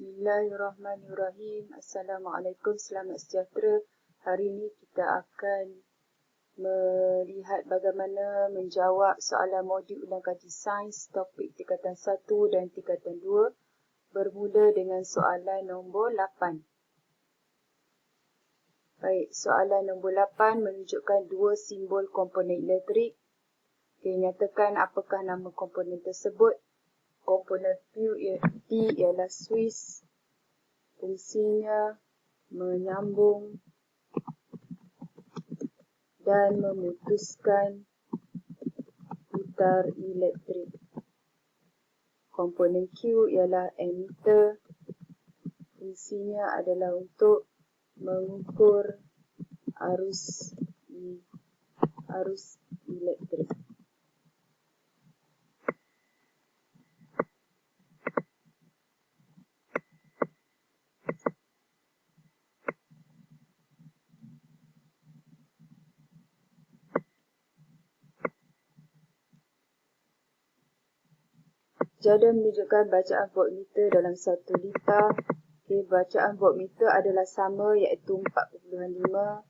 Bismillahirrahmanirrahim. Assalamualaikum, selamat sejahtera. Hari ini kita akan melihat bagaimana menjawab soalan modul ulang kaji sains topik tingkatan 1 dan tingkatan 2 bermula dengan soalan nombor 8. Baik, soalan nombor 8 menunjukkan dua simbol komponen elektrik. Nyatakan apakah nama komponen tersebut. Komponen P ialah Swiss, fungsinya menyambung dan memutuskan putar elektrik. Komponen Q ialah emitter, fungsinya adalah untuk mengukur arus elektrik. Jadual menunjukkan bacaan voltmeter dalam 1 liter. Bacaan voltmeter adalah sama, iaitu 4.5.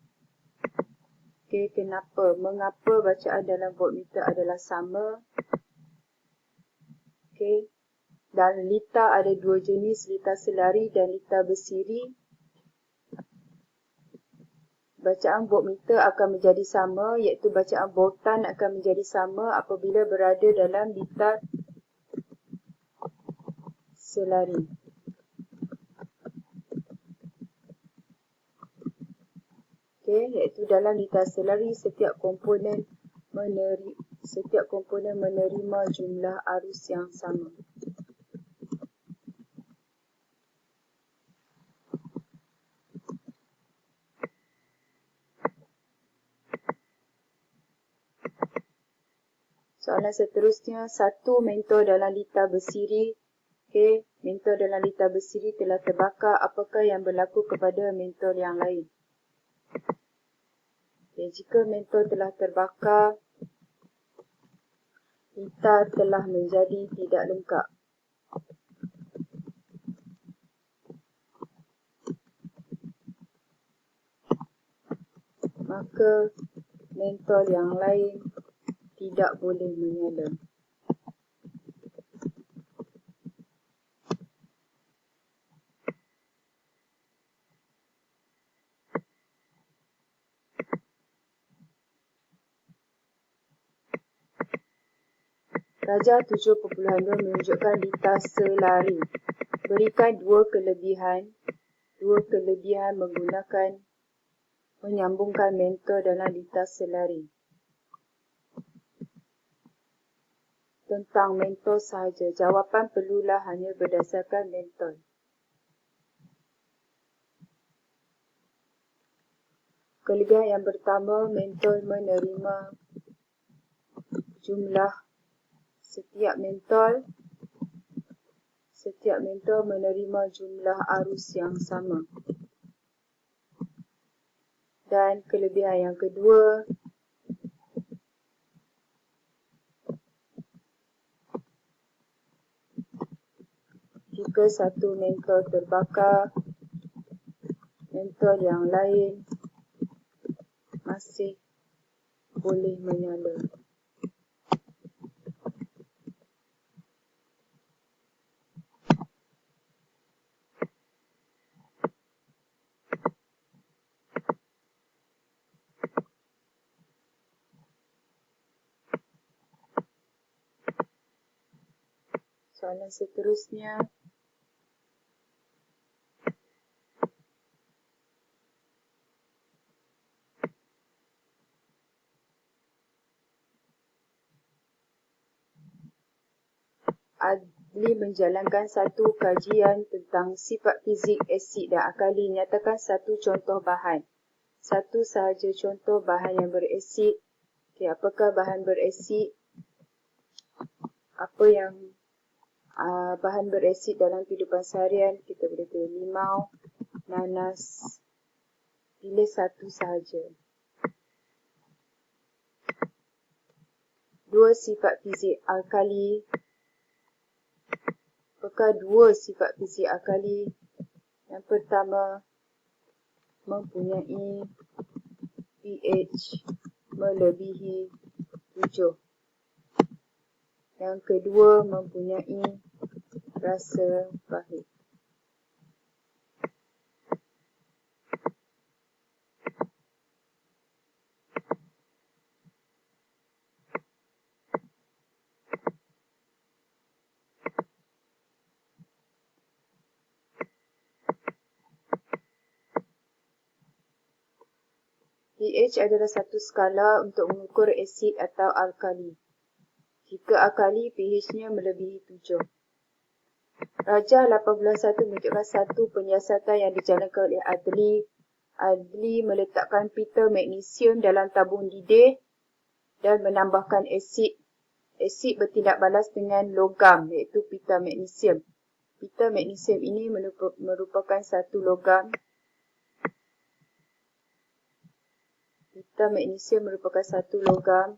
Mengapa bacaan dalam voltmeter adalah sama? Dalam liter ada dua jenis, liter selari dan liter bersiri. Bacaan voltmeter akan menjadi sama, iaitu bacaan voltan akan menjadi sama apabila berada dalam liter selari. Iaitu dalam liter selari setiap komponen menerima jumlah arus yang sama. Soalan seterusnya, satu mentor dalam liter bersiri. Mentor dalam liter bersiri telah terbakar. Apakah yang berlaku kepada mentor yang lain? Jika mentor telah terbakar, liter telah menjadi tidak lengkap. Maka mentor yang lain tidak boleh menyala. Darjah 7.2 menunjukkan liter selari. Berikan dua kelebihan menyambungkan mentor dalam liter selari. Tentang mentor sahaja. Jawapan perlulah hanya berdasarkan mentor. Kelebihan yang pertama, mentor menerima jumlah setiap mentor menerima jumlah arus yang sama. Dan kelebihan yang kedua, jika satu mentor terbakar, mentor yang lain masih boleh menyala. Soalan seterusnya, Adli menjalankan satu kajian tentang sifat fizik asid dan alkali. Nyatakan satu contoh bahan. Satu sahaja contoh bahan yang berasid. Apakah bahan berasid? Apa yang bahan berasid dalam kehidupan seharian? Kita boleh pilih limau, nanas. Pilih satu sahaja. Dua sifat fizik alkali Apakah dua sifat fisik akali? Yang pertama, mempunyai pH melebihi 7. Yang kedua, mempunyai rasa pahit. pH adalah satu skala untuk mengukur asid atau alkali. Jika alkali, pH-nya melebihi 7. Rajah 8.1 menunjukkan satu penyiasatan yang dijalankan oleh Adli. Adli meletakkan pita magnesium dalam tabung didih dan menambahkan asid. Asid bertindak balas dengan logam, iaitu pita magnesium. Pita magnesium ini merupakan satu logam. Pita magnesium merupakan satu logam.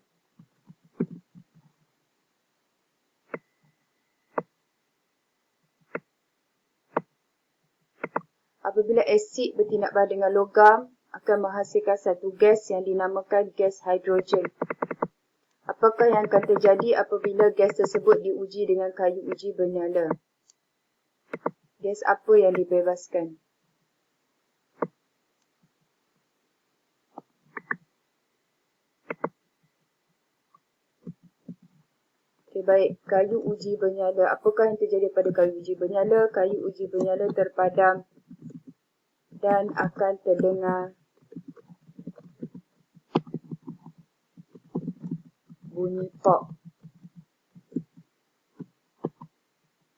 Apabila asid bertindak balas dengan logam, akan menghasilkan satu gas yang dinamakan gas hidrogen. Apakah yang akan terjadi apabila gas tersebut diuji dengan kayu uji bernyala? Gas apa yang dibebaskan? Okay, baik, kayu uji bernyala. Apakah yang terjadi pada kayu uji bernyala? Kayu uji bernyala terpadam dan akan terdengar bunyi pop.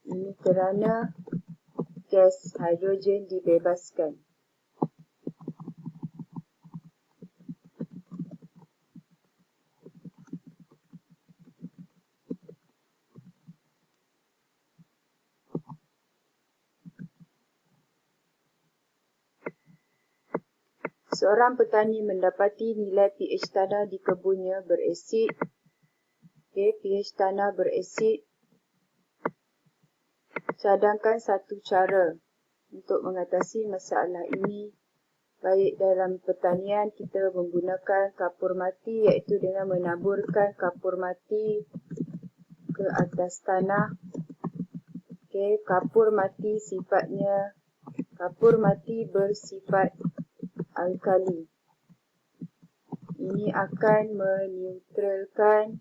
Ini kerana gas hidrogen dibebaskan. Seorang petani mendapati nilai pH tanah di kebunnya berasid. pH tanah berasid. Cadangkan satu cara untuk mengatasi masalah ini. Baik dalam pertanian, kita menggunakan kapur mati, iaitu dengan menaburkan kapur mati ke atas tanah. Okay, kapur mati bersifat alkali. Ini akan meneutralkan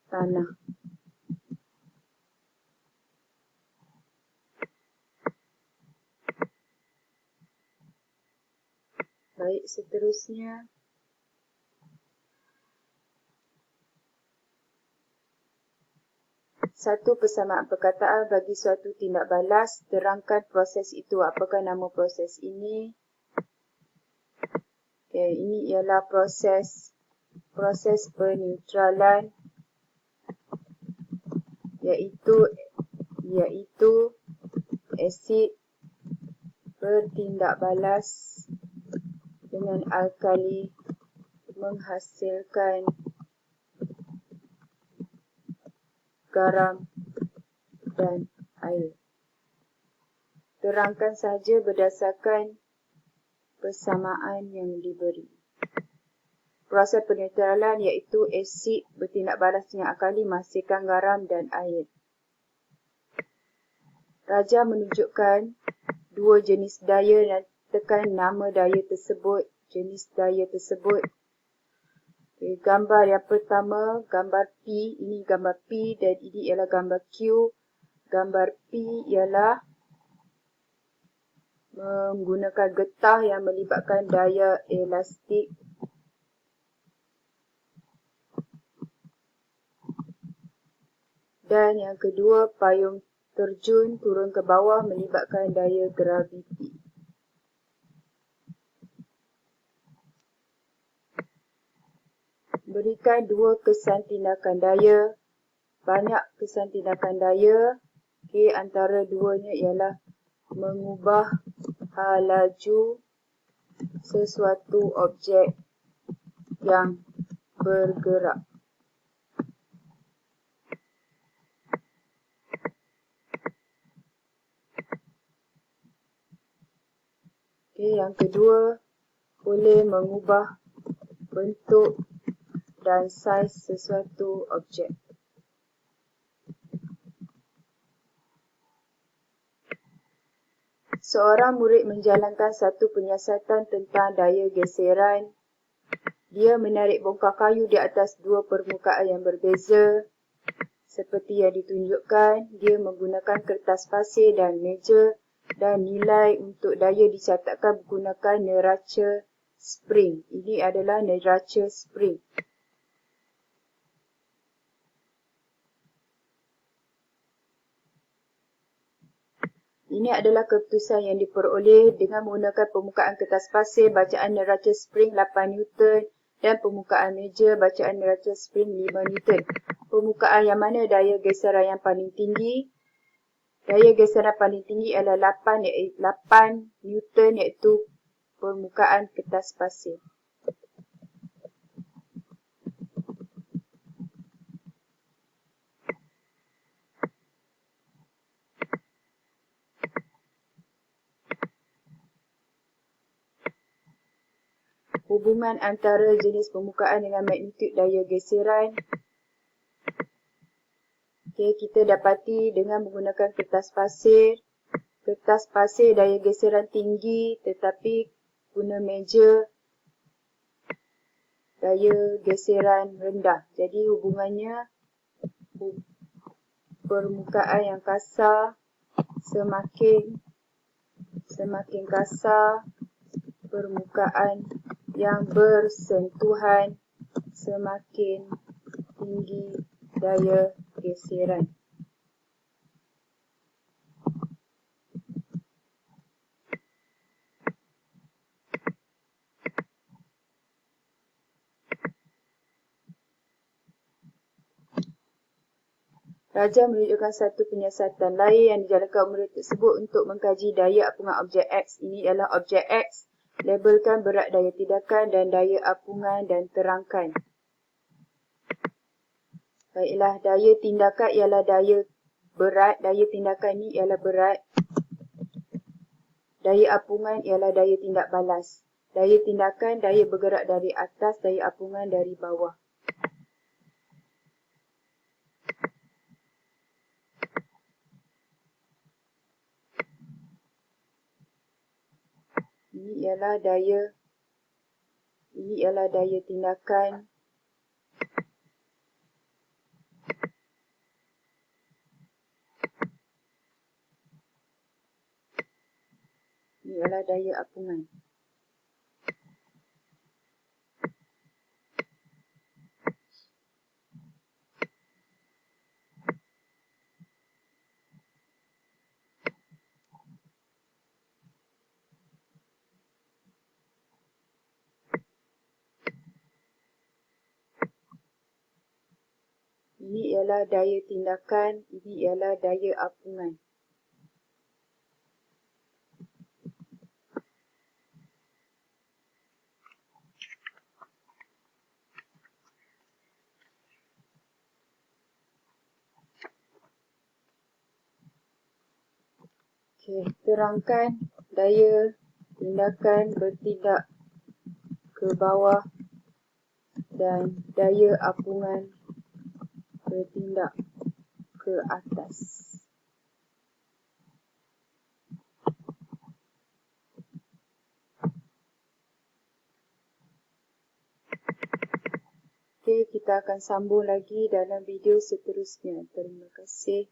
tanah. Baik, seterusnya. Satu persamaan perkataan bagi suatu tindak balas. Terangkan proses itu. Apakah nama proses ini? Okay, ini ialah proses peneutralan, iaitu asid bertindak balas dengan alkali menghasilkan garam dan air. Terangkan saja berdasarkan persamaan yang diberi. Proses peneutralan iaitu asid bertindak balas dengan alkali menghasilkan garam dan air. Raja menunjukkan dua jenis daya dan tekan nama daya tersebut, jenis daya tersebut. Okay, gambar yang pertama, gambar P, ini gambar P dan ini ialah gambar Q. Gambar P ialah menggunakan getah yang melibatkan daya elastik. Dan yang kedua, payung terjun turun ke bawah melibatkan daya graviti. Berikan dua kesan tindakan daya. Banyak kesan tindakan daya. Okay, antara duanya ialah mengubah laju sesuatu objek yang bergerak. Yang kedua, boleh mengubah bentuk dan saiz sesuatu objek. Seorang murid menjalankan satu penyiasatan tentang daya geseran. Dia menarik bongkar kayu di atas dua permukaan yang berbeza. Seperti yang ditunjukkan, dia menggunakan kertas pasir dan meja dan nilai untuk daya dicatatkan menggunakan neraca spring. Ini adalah neraca spring. Ini adalah keputusan yang diperoleh dengan menggunakan permukaan kertas pasir, bacaan neraca spring 8 Newton dan permukaan meja, bacaan neraca spring 5 Newton. Permukaan yang mana daya geseran yang paling tinggi? Daya geseran paling tinggi adalah 8 Newton iaitu permukaan kertas pasir. Hubungan antara jenis permukaan dengan magnitud daya geseran. Kita dapati dengan menggunakan kertas pasir. Kertas pasir daya geseran tinggi tetapi guna meja daya geseran rendah. Jadi hubungannya permukaan yang kasar semakin kasar, permukaan yang bersentuhan semakin tinggi daya geseran. Raja menunjukkan satu penyiasatan lain yang dijalankan murid tersebut untuk mengkaji daya apungan objek X. Ini ialah objek X. Labelkan berat daya tindakan dan daya apungan dan terangkan. Baiklah, daya tindakan ialah daya berat. Daya tindakan ini ialah berat. Daya apungan ialah daya tindak balas. Daya tindakan, daya bergerak dari atas, daya apungan dari bawah. Ini ialah daya tindakan. Ini ialah daya apungan. Ini ialah daya tindakan, ini ialah daya apungan. Terangkan daya tindakan bertindak ke bawah dan daya apungan bertindak ke atas. Kita akan sambung lagi dalam video seterusnya. Terima kasih.